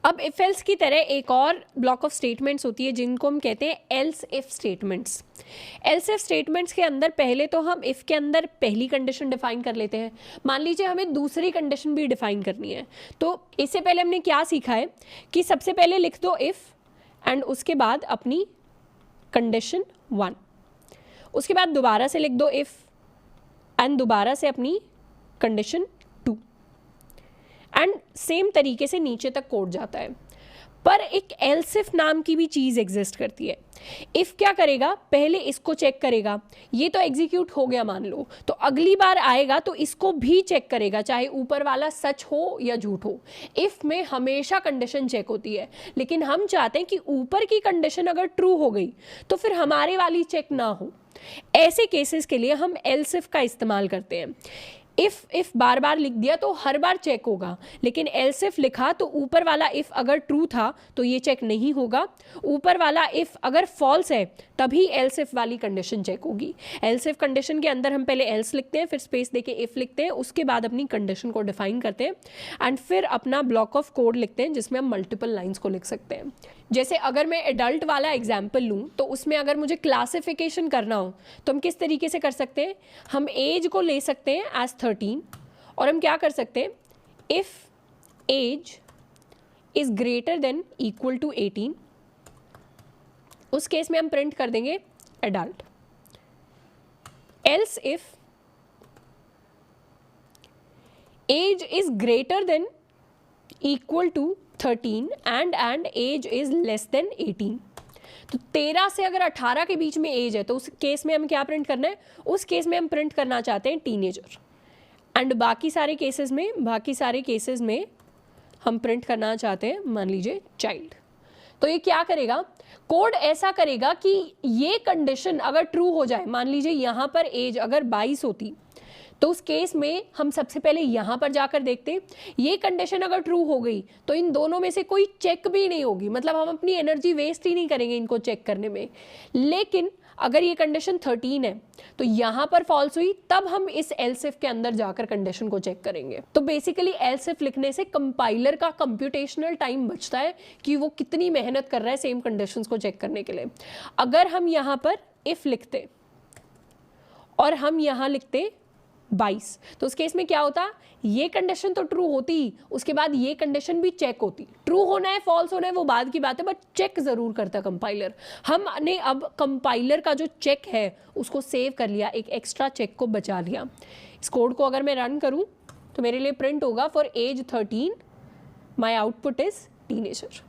अब if else की तरह एक और ब्लॉक ऑफ स्टेटमेंट्स होती है जिनको हम कहते हैं else if statements. Else if statements के अंदर पहले तो हम इफ के अंदर पहली कंडीशन डिफाइन कर लेते हैं। मान लीजिए हमें दूसरी कंडीशन भी डिफाइन करनी है, तो इससे पहले हमने क्या सीखा है कि सबसे पहले लिख दो इफ एंड उसके बाद अपनी कंडीशन 1, उसके बाद दोबारा से लिख दो इफ एंड दोबारा से अपनी कंडीशन 2 एंड सेम तरीके से नीचे तक कोड जाता है। पर एक एल्स इफ नाम की भी चीज़ एग्जिस्ट करती है। इफ क्या करेगा, पहले इसको चेक करेगा, ये तो एग्जीक्यूट हो गया मान लो, तो अगली बार आएगा तो इसको भी चेक करेगा, चाहे ऊपर वाला सच हो या झूठ हो। इफ में हमेशा कंडीशन चेक होती है, लेकिन हम चाहते हैं कि ऊपर की कंडीशन अगर ट्रू हो गई तो फिर हमारे वाली चेक ना हो। ऐसे केसेस के लिए हम एल्स इफ का इस्तेमाल करते हैं। इफ बार बार लिख दिया तो हर बार चेक होगा, लेकिन एल्स इफ लिखा तो ऊपर वाला इफ अगर ट्रू था तो ये चेक नहीं होगा, ऊपर वाला इफ अगर फॉल्स है तभी एल्स इफ वाली कंडीशन चेक होगी। एल्स इफ कंडीशन के अंदर हम पहले एल्स लिखते हैं, फिर स्पेस देके इफ लिखते हैं, उसके बाद अपनी कंडीशन को डिफाइन करते हैं एंड फिर अपना ब्लॉक ऑफ कोड लिखते हैं जिसमें हम मल्टीपल लाइंस को लिख सकते हैं। जैसे अगर मैं एडल्ट वाला एग्जाम्पल लूँ तो उसमें अगर मुझे क्लासिफिकेशन करना हो तो हम किस तरीके से कर सकते हैं, हम एज को ले सकते हैं एज 13 और हम क्या कर सकते हैं, if age is greater than equal to 18, उस केस में हम प्रिंट कर देंगे adult. Else if age is greater than equal to 13 and age is less than 18, तो 13 से अगर 18 के बीच में एज है तो उस केस में हम क्या प्रिंट करना है, उस केस में हम प्रिंट करना चाहते हैं टीनेजर। एंड बाकी सारे केसेस में हम प्रिंट करना चाहते हैं मान लीजिए चाइल्ड। तो ये क्या करेगा, कोड ऐसा करेगा कि ये कंडीशन अगर ट्रू हो जाए, मान लीजिए यहाँ पर एज अगर 22 होती तो उस केस में हम सबसे पहले यहाँ पर जाकर देखते, ये कंडीशन अगर ट्रू हो गई तो इन दोनों में से कोई चेक भी नहीं होगी, मतलब हम अपनी एनर्जी वेस्ट ही नहीं करेंगे इनको चेक करने में। लेकिन अगर ये कंडीशन 13 है तो यहाँ पर फॉल्स हुई, तब हम इस एल्स इफ के अंदर जाकर कंडीशन को चेक करेंगे। तो बेसिकली एल्स इफ लिखने से कंपाइलर का कंप्यूटेशनल टाइम बचता है कि वो कितनी मेहनत कर रहा है सेम कंडीशंस को चेक करने के लिए। अगर हम यहाँ पर इफ लिखते और हम यहाँ लिखते 22, तो उस केस में क्या होता, ये कंडीशन तो ट्रू होती, उसके बाद ये कंडीशन भी चेक होती। ट्रू होना है फॉल्स होना है वो बाद की बात है, बट चेक जरूर करता कंपाइलर। हमने अब कंपाइलर का जो चेक है उसको सेव कर लिया, एक एक्स्ट्रा चेक को बचा लिया। इस कोड को अगर मैं रन करूं तो मेरे लिए प्रिंट होगा for age 13 my output is teenager.